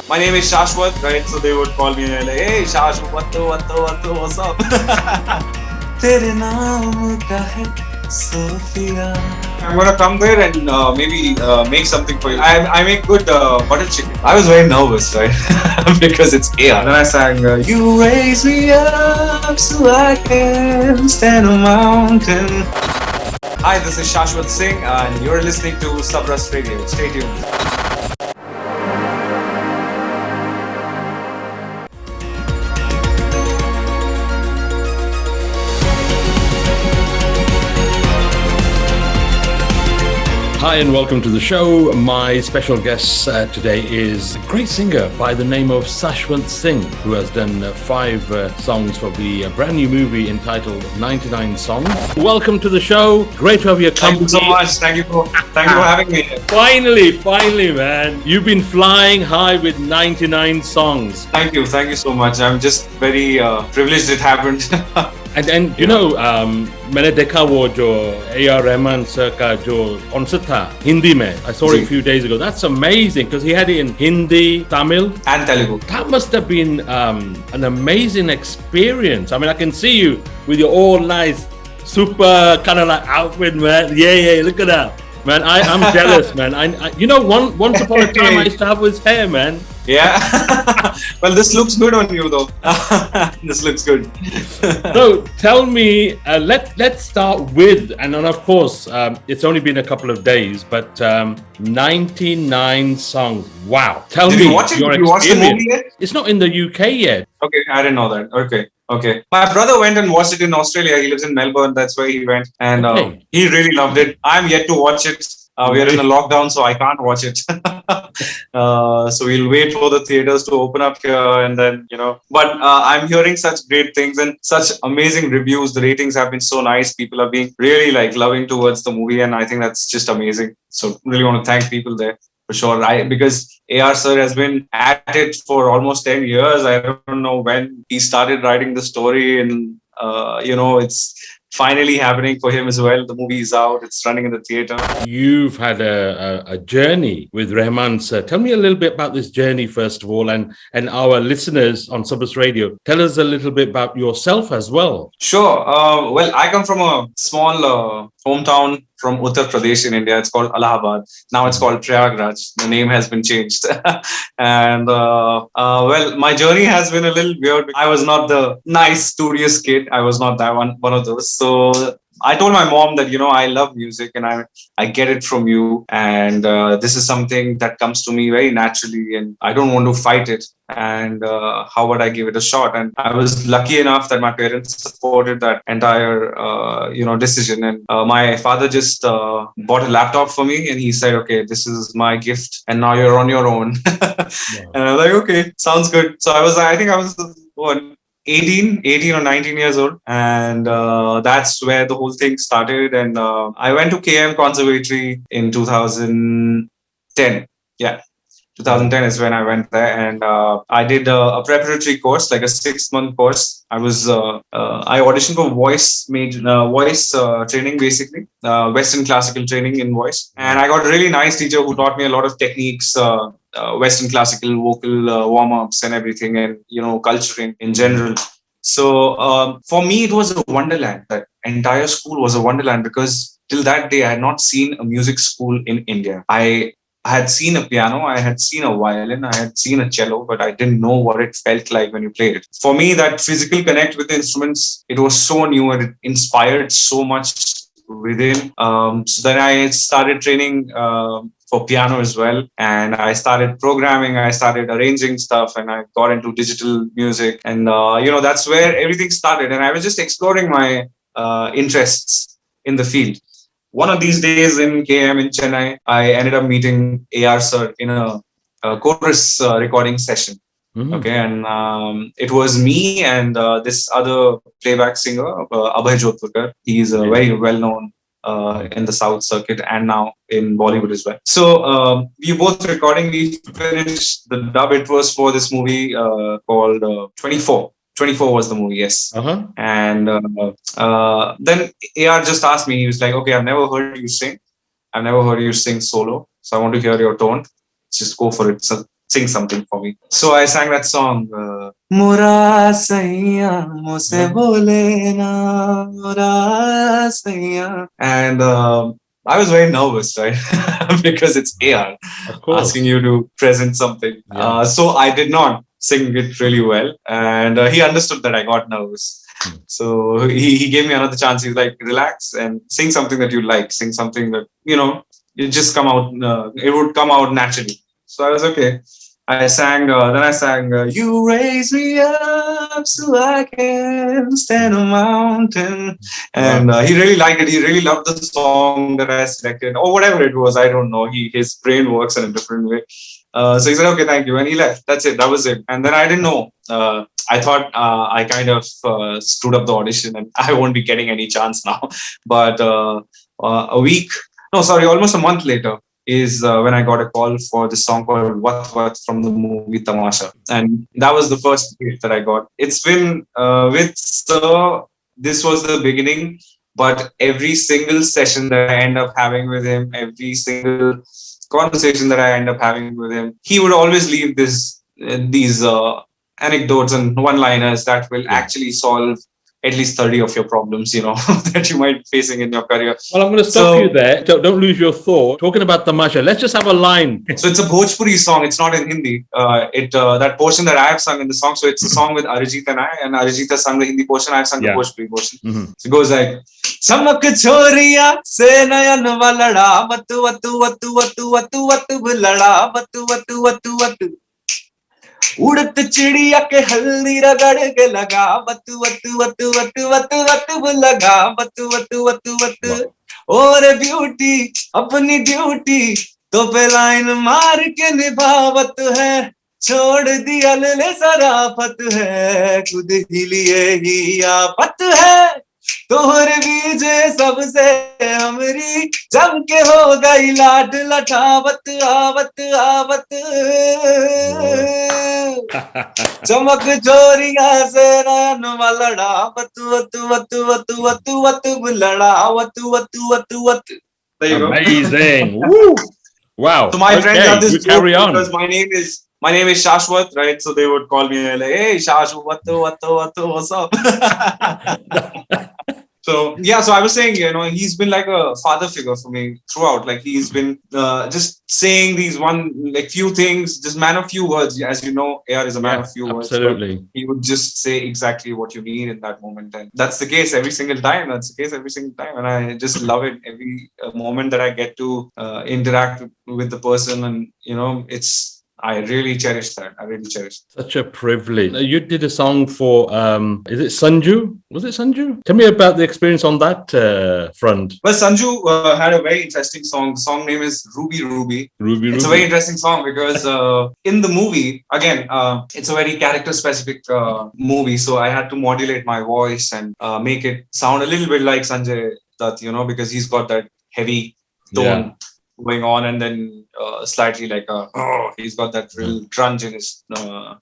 My name is Shashwat, right? So they would call me like, hey Shashwat, what's up? Tere naam ka hai Sofia. I'm gonna come there and maybe make something for you. I make good butter chicken. I was very nervous, right? Because it's A.R. Then I sang, you raise me up so I can stand a mountain. Hi, this is Shashwat Singh and you're listening to Sabras Radio. Stay tuned. Hi and welcome to the show. My special guest today is a great singer by the name of Shashwat Singh, who has done 5 songs for the brand new movie entitled 99 Songs. Welcome to the show. Great to have your company. Thank you so much. Thank you for having me here. Finally, man. You've been flying high with 99 songs. Thank you so much. I'm just very privileged it happened. And you know, मैंने देखा वो जो A.R Rahman sir का जो concert था हिंदी में. I saw it a few days ago. That's amazing because he had it in Hindi, Tamil and Telugu. That must have been an amazing experience. I mean, I can see you with your all nice, super kind of like outfit, man. Yeah, look at that. Man, I'm jealous, man. I you know, once upon a time I used to have his hair, man. Yeah. Well, this looks good on you, though. This looks good. So tell me, let's start with, and then of course, it's only been a couple of days, but 99 songs. Wow. Tell me you watch it? your Did you watch the movie yet? It's not in the UK yet. Okay, I didn't know that. Okay. My brother went and watched it in Australia. He lives in Melbourne. That's where he went. And he really loved it. I'm yet to watch it. We are in a lockdown, so I can't watch it. So we'll wait for the theaters to open up here and then, you know. But I'm hearing such great things and such amazing reviews. The ratings have been so nice. People are being really like loving towards the movie. And I think that's just amazing. So really want to thank people there. For sure, because A.R. sir has been at it for almost 10 years. I don't know when he started writing the story, and you know, it's finally happening for him as well. The movie is out; it's running in the theater. You've had a journey with Rahman sir. Tell me a little bit about this journey first of all, and our listeners on Sabras Radio. Tell us a little bit about yourself as well. Sure. Well, I come from a small hometown from Uttar Pradesh in India. It's called Allahabad. Now it's called Prayagraj. The name has been changed. And well, my journey has been a little weird. I was not the nice, studious kid. I was not that one of those. So I told my mom that, you know, I love music and I get it from you. And this is something that comes to me very naturally and I don't want to fight it. And how would I give it a shot? And I was lucky enough that my parents supported that entire, decision. And my father just bought a laptop for me and he said, okay, this is my gift and now you're on your own. Yeah. And I was like, okay, sounds good. So I think I was 18 or 19 years old. And that's where the whole thing started. And I went to KM Conservatory in 2010. Yeah. 2010 is when I went there, and I did a preparatory course, like a 6-month course. I auditioned for voice training, basically, Western classical training in voice. And I got a really nice teacher who taught me a lot of techniques, Western classical vocal warm-ups and everything, and, you know, culture in general. So for me, it was a wonderland. That entire school was a wonderland because till that day, I had not seen a music school in India. I had seen a piano, I had seen a violin, I had seen a cello, but I didn't know what it felt like when you played it. For me, that physical connect with the instruments, it was so new and it inspired so much within. So then I started training for piano as well. And I started programming, I started arranging stuff, and I got into digital music. And, that's where everything started. And I was just exploring my interests in the field. One of these days in KM in Chennai, I ended up meeting A.R. sir in a chorus recording session. Mm-hmm. Okay, and it was me and this other playback singer, Abhay Jodhpurkar. He is very well-known in the South circuit and now in Bollywood as well. So we both recording, we finished the dub. It was for this movie called 24. 24 was the movie, yes. Uh-huh. And then AR just asked me, he was like, okay, I've never heard you sing. I've never heard you sing solo. So I want to hear your tone. Just go for it. So sing something for me. So I sang that song. Mura saiya muse bole na mura saiya. And I was very nervous, right? Because it's AR Of course. asking you to present something. Yeah. So I did not sing it really well. And he understood that I got nervous. So he gave me another chance. He's like, relax and sing something that you like. Sing something that, it just come out, it would come out naturally. So I was okay. Then I sang, You Raise Me Up So I Can Stand a Mountain. And he really liked it. He really loved the song that I selected, or whatever it was. I don't know. His brain works in a different way. So he said, okay, thank you. And he left. That's it. That was it. And then I didn't know. I thought I kind of screwed up the audition and I won't be getting any chance now. But almost a month later, is when I got a call for this song called What from the movie Tamasha. And that was the first date that I got. It's been with Sir, this was the beginning, but every single session that I end up having with him, every single conversation that I end up having with him, he would always leave these anecdotes and one-liners that will actually solve at least 30 of your problems, that you might be facing in your career. Well, I'm going to stop you there. Don't lose your thought. Talking about Tamasha, let's just have a line. So it's a Bhojpuri song. It's not in Hindi. That portion that I have sung in the song. So it's a song with Arijit and I. And Arijit has sung the Hindi portion. I've sung the Bhojpuri portion. Mm-hmm. So it goes like, Chamak choriya se nayan walada vatu vatu vatu vatu vatu vatu bulada vatu vatu vatu vatu. उड़त चिड़िया के हल्दी रगड़ के लगा बतु वतु वतु वतु वतु वतु लगा बतु वतु वतु वतु और beauty अपनी ड्यूटी तो पे लाइन मार के निभावत है छोड़ दिया ले सराफत है खुद ही लिए ही आफत है तोहरे बीजे सबसे हमरी जम के हो गई लाड लठावत आवत आवत चमक चोरिया से नयन Malra वतु वतु वतु वतु वतु वतु बुलड़ा वतु वतु वतु वतु. Amazing. Woo. Wow. So my friends have this carry on because my name is Shashwat, right? So they would call me like, hey, Shashwat, what's up? So I was saying, he's been like a father figure for me throughout. Like he's been just saying these few things, just man of few words. As you know, AR is a man of few words. Absolutely. He would just say exactly what you need in that moment. And that's the case every single time. And I just love it every moment that I get to interact with the person. And, I really cherish that. Such a privilege. You did a song for, is it Sanju? Was it Sanju? Tell me about the experience on that front. Well, Sanju had a very interesting song. The song name is Ruby Ruby. It's a very interesting song because in the movie, again, it's a very character-specific movie. So I had to modulate my voice and make it sound a little bit like Sanjay Dutt, because he's got that heavy tone going on, and then slightly like he's got that real grunge in his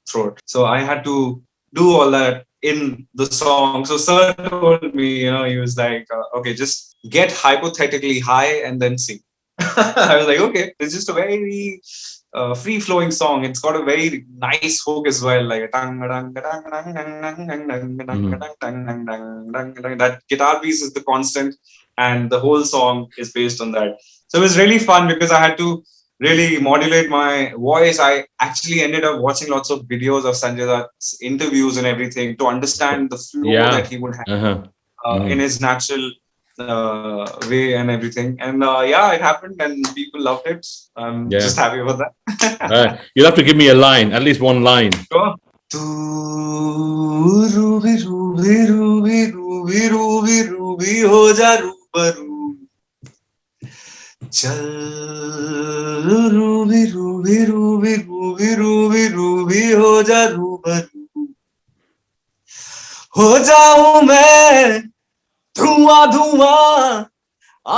throat. So I had to do all that in the song. So Sir told me, he was like, okay, just get hypothetically high and then sing. I was like, okay. It's just a very free-flowing song. It's got a very nice hook as well, like that guitar piece is the constant, and the whole song is based on that. So it was really fun because I had to really modulate my voice. I actually ended up watching lots of videos of Sanjay Dutt's interviews and everything to understand the flow that he would have in his natural way and everything. And it happened and people loved it. I'm just happy about that. You'll have to give me a line, at least one line. Sure. Tu ruby, ruby, ruby, ruby, ruby, ruby, ho ja rubaru. चल Ruby Ruby Ruby Ruby Ruby Ruby हो जा रूबरू हो जाऊं मैं धुआं धुआं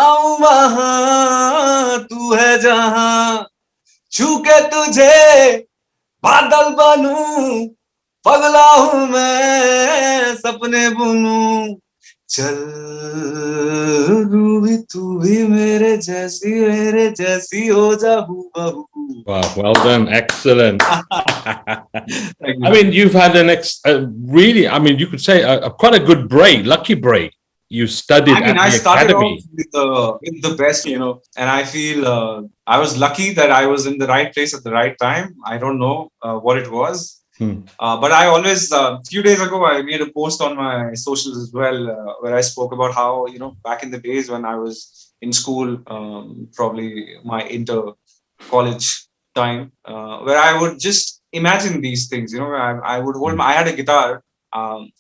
आऊं वहां तू है जहां छू के तुझे बादल बनूं पगला हूं मैं सपने बुनूं चल रूबी तू भी मेरे जैसी हो जा हूबहू. Wow, well done. Excellent. Thank I you. mean, you've had really, I mean, you could say quite a good break, lucky break. You studied I mean, at I the started off academy. with the best, and I feel I was lucky that I was in the right place at the right time. I don't know what it was, Hmm. but I always, few days ago, I made a post on my socials as well, where I spoke about how, back in the days when I was in school, probably my inter college time, where I would just imagine these things. I would hold Hmm. I had a guitar.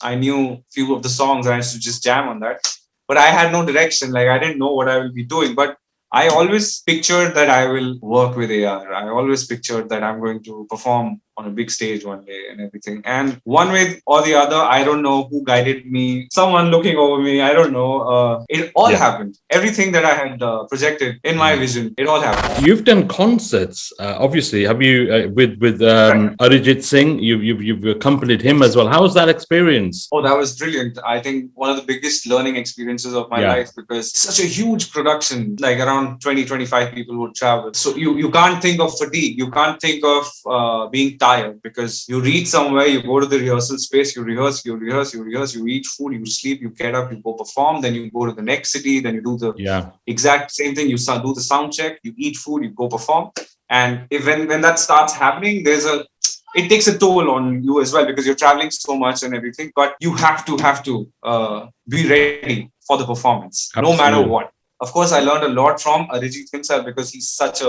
I knew few of the songs. I used to just jam on that, but I had no direction. Like I didn't know what I will be doing. But I always pictured that I will work with AR. I always pictured that I'm going to perform on a big stage one day and everything. And one way or the other, I don't know who guided me, someone looking over me. I don't know. It all Yeah. happened. Everything that I had projected in my vision, it all happened. You've done concerts, obviously. Have you with Correct. Arijit Singh? You've accompanied him as well. How was that experience? Oh, that was brilliant. I think one of the biggest learning experiences of my Yeah, life because such a huge production, like around 20, 25 people would travel. So you can't think of fatigue. You can't think of being tired because you reach somewhere, you go to the rehearsal space, you eat food, you sleep, you get up, you go perform, then you go to the next city, then you do the yeah, exact same thing. You do the sound check, you eat food, you go perform. And if when that starts happening, it takes a toll on you as well because you're traveling so much and everything. But you have to be ready for the performance, no matter what. absolutely. Of course, I learned a lot from Arijit himself because he's such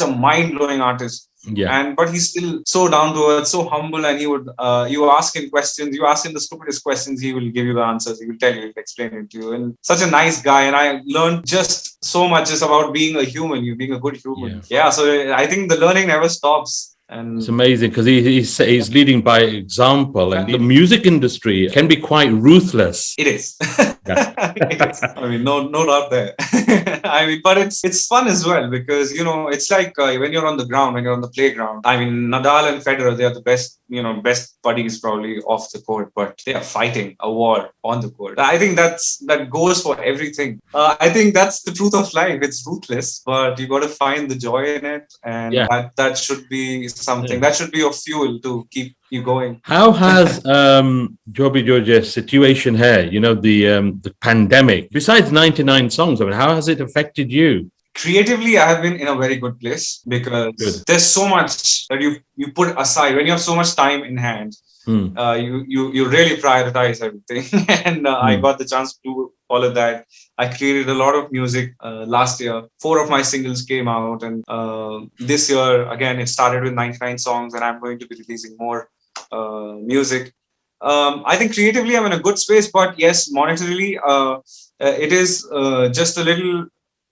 a mind blowing artist. Yeah, And but he's still so down to earth, so humble, and he would you ask him questions, you ask him the stupidest questions, he will give you the answers, he will tell you, he'll explain it to you, and such a nice guy. And I learned just so much just about being a human, you being a good human. yeah. Yeah, so I think the learning never stops. It's And amazing because he's leading by example, and the exactly. music industry can be quite ruthless. It is. Yeah, It is. I mean, no doubt there. I mean, but it's fun as well because it's like when you're on the ground, when you're on the playground. I mean, Nadal and Federer, they are the best, best buddies probably off the court, but they are fighting a war on the court. I think that goes for everything. I think that's the truth of life. It's ruthless, but you got to find the joy in it, and yeah. that should be something Yeah. that should be your fuel to keep you going. How has Joby George's situation here? The pandemic. Besides 99 songs, I mean, how has it affected you? Creatively, I have been in a very good place because Good. there's so much that you put aside when you have so much time in hand. Hmm. You really prioritize everything, and I Hmm. got the chance to do all of that. I created a lot of music last year. 4 of my singles came out, and this year again it started with 99 songs, and I'm going to be releasing more music. I think creatively I'm in a good space, but yes, monetarily, it is just a little.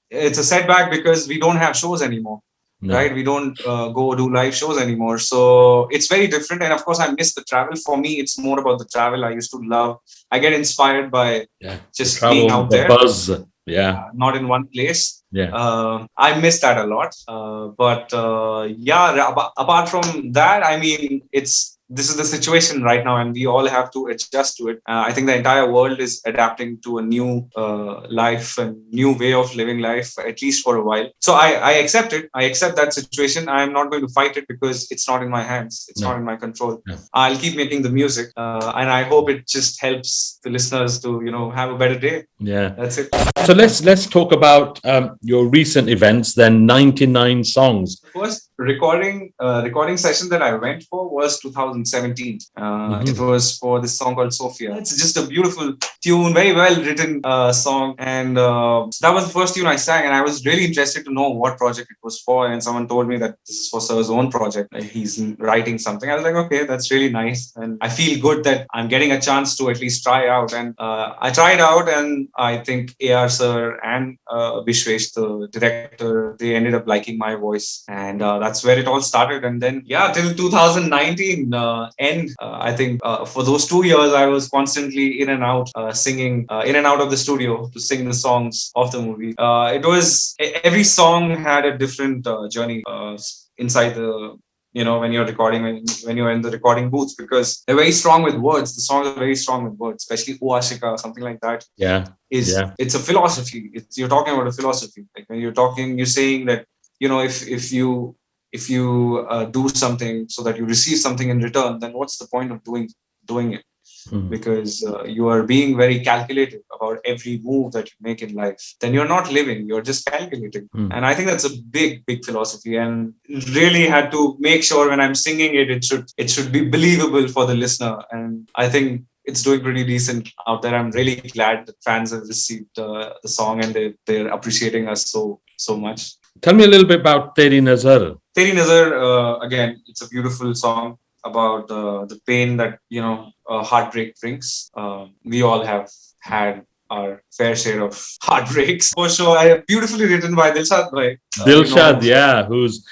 It's a setback because we don't have shows anymore, right? No. We don't go do live shows anymore, so it's very different. And of course, I miss the travel. For me, it's more about the travel. I used to love. I get inspired by Yeah. The just being travel, out the there, buzz. Yeah. not in one place. Yeah. I miss that a lot. But yeah, apart from that, I mean, this is the situation right now, and we all have to adjust to it. I think the entire world is adapting to a new life and new way of living life, at least for a while. So I accept it. I accept that situation. I'm not going to fight it because it's not in my hands. It's not No. in my control. No. I'll keep making the music, and I hope it just helps the listeners to have a better day. Yeah. That's it. So let's talk about your recent events. Then 99 songs. First recording session that I went for was 2017. Mhm. It was for this song called Sofia. It's just a beautiful tune, very well written song, and that was the first tune I sang. And I was really interested to know what project it was for. And someone told me that this is for Sir's own project. He's writing something. I was like, okay, that's really nice, and I feel good that I'm getting a chance to at least try out. And I tried out, and I think AR Sir and Vishwesh, the director, they ended up liking my voice, and that's where it all started. And then yeah, till 2019 end, I think for those 2 years I was constantly in and out, singing in and out of the studio to sing the songs of the movie. It was every song had a different journey inside the when you're recording, when you're in the recording booth, because they're very strong with words. The songs are very strong with words, especially O Ashika, something like that. Yeah. It's a philosophy. You're talking about a philosophy. Like when you're saying that, if you do something so that you receive something in return, then what's the point of doing it? Because you are being very calculated about every move that you make in life. Then you're not living, you're just calculating. And I think that's a big philosophy, and really had to make sure when I'm singing it should be believable for the listener. And I think it's doing pretty decent out there. I'm really glad that fans have received the song, and they're appreciating us so much. Tell me a little bit about Teri Nazar. Teri Nazar, again, it's a beautiful song about the pain that heartbreak brings. We all have had our fair share of heartbreaks. For sure, beautifully written by Dilshad Bhai. Dilshad, who's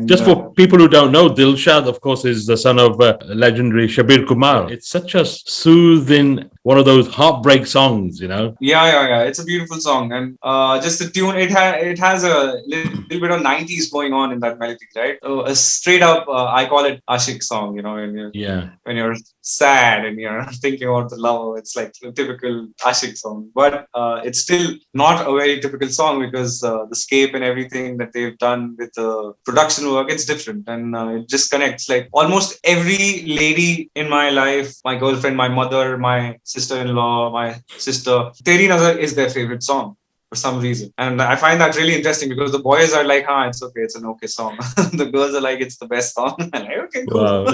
just for people who don't know, Dilshad, of course, is the son of legendary Shabir Kumar. It's such a soothing, one of those heartbreak songs, Yeah. It's a beautiful song, and just the tune. It has a little bit of 90s going on in that melody, right? So a straight up, I call it Ashik song. When you're sad and you're thinking about the lover, it's like a typical Ashik song. But it's still not a very typical song, because the scape and everything that they've done with the production work, it's different, and it just connects. Like almost every lady in my life, my girlfriend, my mother, my sister-in-law, my sister, Teri Nazar is their favorite song for some reason. And I find that really interesting, because the boys are like, it's okay, it's an okay song. The girls are like, it's the best song. I'm like, okay, cool. Wow.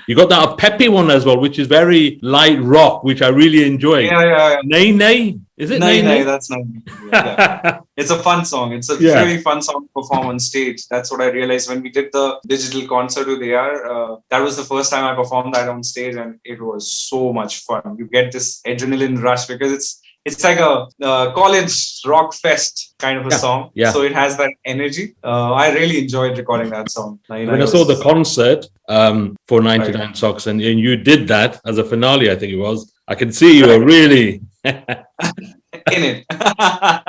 You got that peppy one as well, which is very light rock, which I really enjoy. Yeah. Nay Nay? Is it Nay Nay? That's not. Yeah. It's a fun song. It's a really fun song to perform on stage. That's what I realized when we did the digital concert with AR. That was the first time I performed that on stage, and it was so much fun. You get this adrenaline rush, because it's like a college rock fest kind of a song. Yeah. So it has that energy. I really enjoyed recording that song. When I saw the concert for 99 Socks, and you did that as a finale, I think it was, I can see you were really in it. That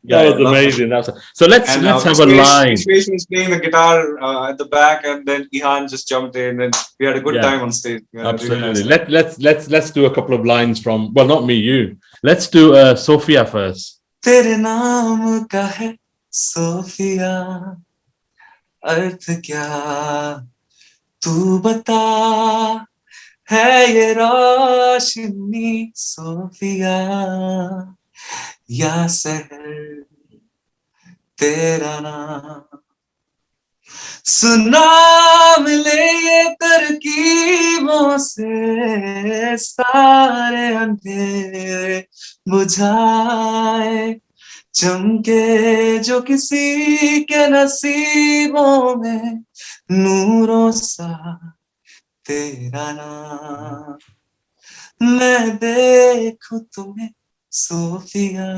was amazing. So let's have a line. Situation is playing the guitar at the back, and then Ihan just jumped in, and we had a good time on stage. Absolutely. Really nice. Let's do a couple of lines from, well, not me, you. Let's do Sofia first. तेरे नाम का है Sophia, अर्थ क्या तू बता, है ये रोशनी Sophia या सहर तेरा नाम, सुना मिले ये तरकीबों से सारे अंधेरे बुझाए, चमके जो किसी के नसीबों में नूरों सा तेरा नाम, मैं देखूं तुम्हें सोफिया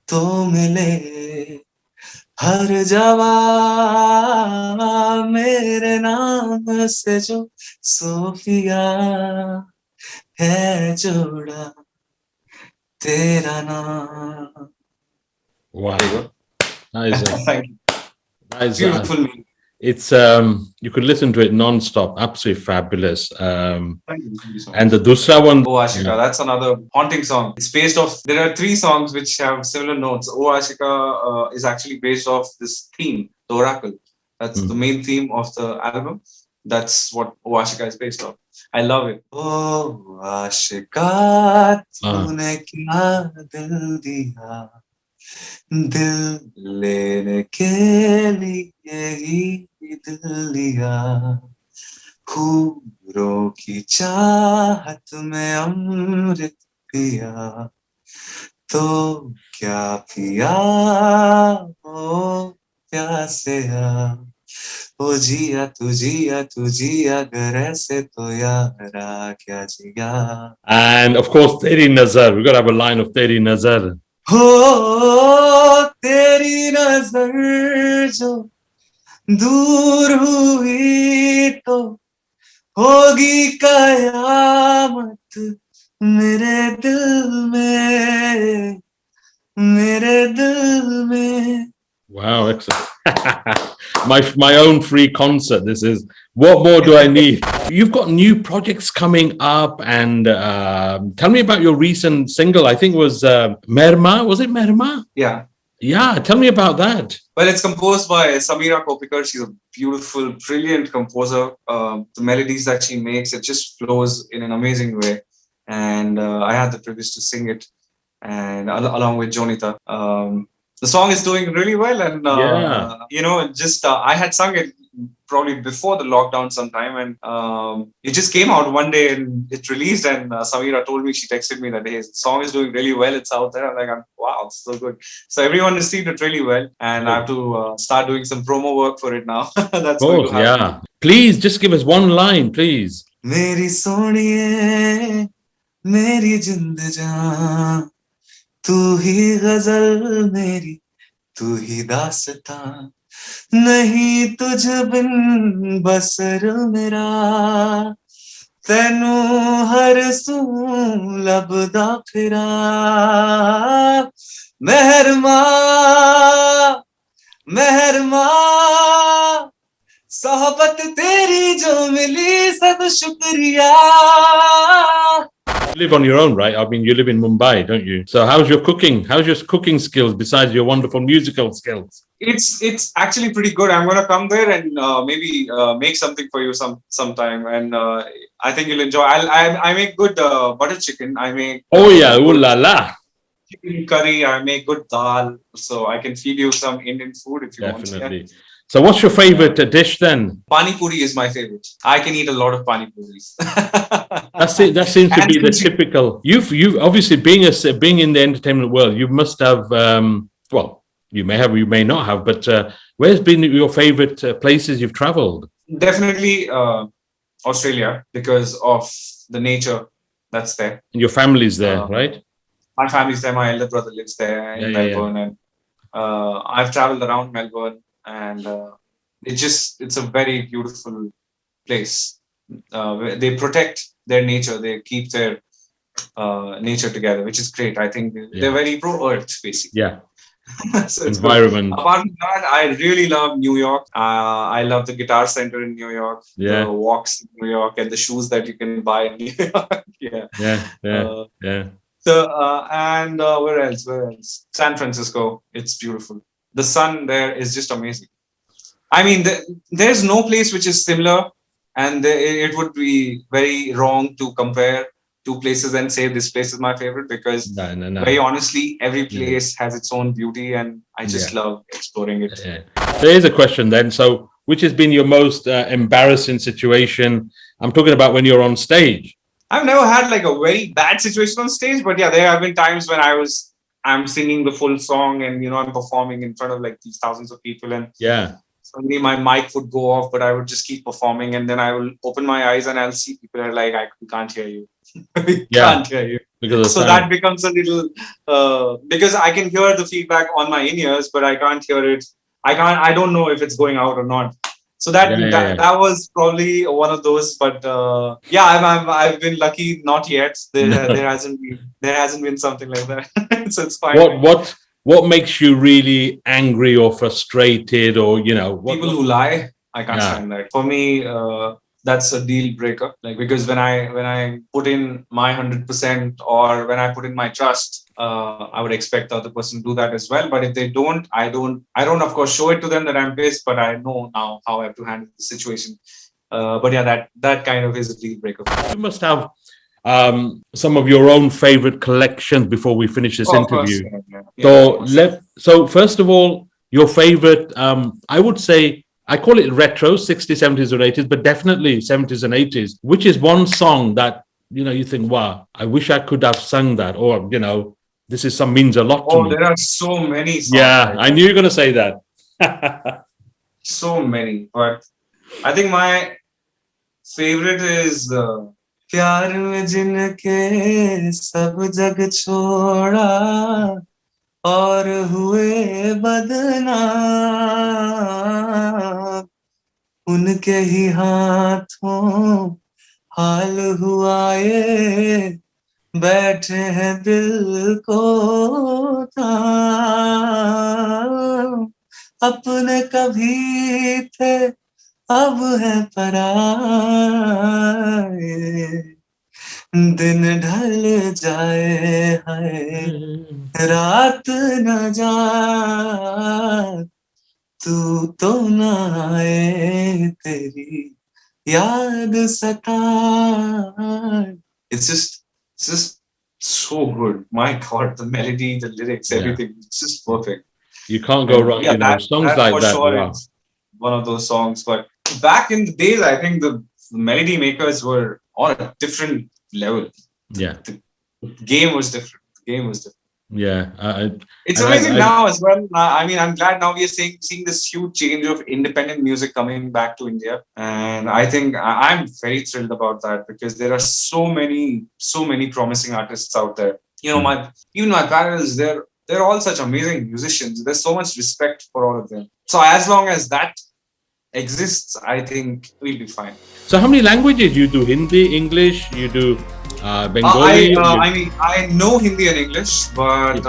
तो मिले हर जवाब मेरे नाम से जो सोफिया है जोड़ा तेरा नाम. Wow. That is beautiful. It's you could listen to it non-stop. Absolutely fabulous. And the Dusra one, O Ashika, that's another haunting song. It's based off, there are 3 songs which have similar notes. O Ashika is actually based off this theme, the Oracle. That's the main theme of the album. That's what O Ashika is based off. I love it. O Ashika, तूने क्या दिल दिया, दिल लेने के लिए ही दिल लिया, हूरों की चाहत में अमृत पिया, तो क्या पिया ओ प्यासेया, ओ जिया तू जिया अगर ऐसे तो यारा क्या जिया. And of course Teri Nazar, we've got to have a line of Teri Nazar. हो तेरी नजर जो दूर हुई तो होगी कयामत मेरे दिल में. Wow, excellent. My own free concert. This is, what more do I need? You've got new projects coming up, and tell me about your recent single. I think it was Merma. Was it Merma? Yeah. Yeah, tell me about that. Well, it's composed by Samira Kopikar. She's a beautiful, brilliant composer. The melodies that she makes, it just flows in an amazing way. And I had the privilege to sing it, and along with Jonita. The song is doing really well, and just I had sung it probably before the lockdown sometime, and it just came out one day and it released. And Samira told me, she texted me that, hey, the song is doing really well, it's out there. I'm like, wow, it's so good. So everyone received it really well, and I have to start doing some promo work for it now. That's going to happen. Yeah. Please just give us one line, please. Meri soniye, meri jind jaan, tu hi ghazal meri, tu hi daastaan, nahi tujh bin basar mera, tenu har su labda phira, mehrma, mehrma, sohbat teri jo mili sab shukriya. You live on your own, right? I mean, you live in Mumbai, don't you? So how's your cooking? How's your cooking skills besides your wonderful musical skills? It's actually pretty good. I'm gonna come there and maybe make something for you sometime, and I think you'll enjoy. I make good butter chicken. I make ooh la la, chicken curry. I make good dal, so I can feed you some Indian food if you want. Definitely. So what's your favorite dish then? Pani puri is my favorite. I can eat a lot of pani puris. That's it. That seems to be the typical. You've obviously being in the entertainment world, you must have. Well, you may have, you may not have. But where's been your favorite places you've traveled? Definitely Australia, because of the nature that's there. And your family's there, right? My family's there. My elder brother lives there in Melbourne, and I've traveled around Melbourne. And it's a very beautiful place. They protect their nature. They keep their nature together, which is great. I think they're very pro-earth, basically. Yeah. So environment. Apart from that, I really love New York. I love the Guitar Center in New York, the walks in New York, and the shoes that you can buy in New York. So and where else? San Francisco. It's beautiful. The sun there is just amazing. I mean, there's no place which is similar, and it would be very wrong to compare two places and say this place is my favorite, because very honestly, every place has its own beauty, and I just love exploring it. There is a question then. So, which has been your most embarrassing situation? I'm talking about when you're on stage. I've never had like a very bad situation on stage, but yeah, there have been times when I'm singing the full song, and I'm performing in front of like these thousands of people, and suddenly my mic would go off, but I would just keep performing, and then I will open my eyes and I'll see people are like, we can't hear you. We can't hear you. So that becomes a little because I can hear the feedback on my in-ears, but I can't hear it. I don't know if it's going out or not. So that was probably one of those, but I've been lucky. Not yet. There hasn't been something like that. So it's fine. What makes you really angry or frustrated, or people who lie? I can't stand that. For me, that's a deal breaker. Like, because when I put in my 100%, or when I put in my trust, I would expect the other person to do that as well. But if they don't, I don't of course show it to them that I'm pissed, but I know now how I have to handle the situation. But yeah, that kind of is a deal breaker. You must have some of your own favorite collections before we finish this interview. So first of all, your favorite, I would say, I call it retro, 60s, 70s, or 80s, but definitely 70s and 80s. Which is one song that you think, wow, I wish I could have sung that, or this means a lot to me. There are so many songs. Yeah, I knew you were going to say that. So many, but I think my favorite is प्यार में जिनके सब जग छोड़ा और हुए बदनाम उनके ही हाथों हाल हुआ ये बैठे हैं दिल को थाम अपने कभी थे अब है पराए, दिन ढल जाए है रात न जाए, तू तो न आए तेरी याद सताए. It's just so good. My God, the melody, the lyrics, Yeah. everything, it's just perfect. You can't go wrong. Yeah, Songs that like for that. sure Wow. is one of those songs. But back in the days, I think the melody makers were on a different level. Yeah. The game was different. The game was different. Yeah. It's amazing now as well. I mean, I'm glad now we are seeing this huge change of independent music coming back to India, and I think I'm very thrilled about that because there are so many promising artists out there. You know, even my parents, they're all such amazing musicians. There's so much respect for all of them. So as long as that exists, I think we'll be fine. So how many languages you do? Hindi, English, you do Bengali? I mean, I know Hindi and English, but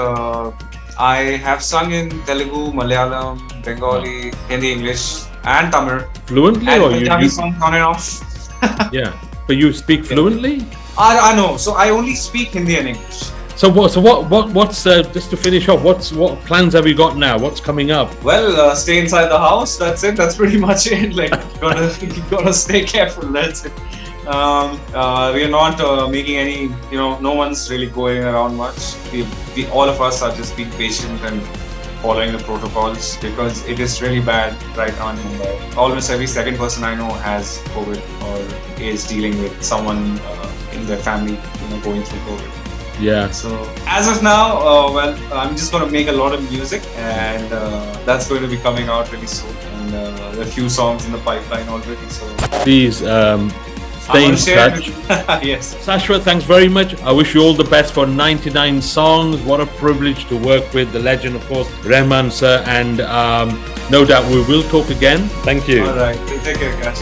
I have sung in Telugu, Malayalam, Bengali, Hindi, English, and Tamil. Fluently, and or Punjabi you songs on and off. Yeah, but you speak fluently? I know. So I only speak Hindi and English. So what's just to finish off? What plans have you got now? What's coming up? Well, stay inside the house. That's it. That's pretty much it. Like, you gotta stay careful. That's it. We are not making any. No one's really going around much. We all of us are just being patient and following the protocols because it is really bad right now in Mumbai. Almost every second person I know has COVID or is dealing with someone in their family, going through COVID. Yeah. So as of now, I'm just going to make a lot of music, and that's going to be coming out really soon. And there are a few songs in the pipeline already. So please stay in touch. Yes. Shashwat, thanks very much. I wish you all the best for 99 songs. What a privilege to work with the legend, of course, Rahman sir. And no doubt we will talk again. Thank you. All right. Take care, guys.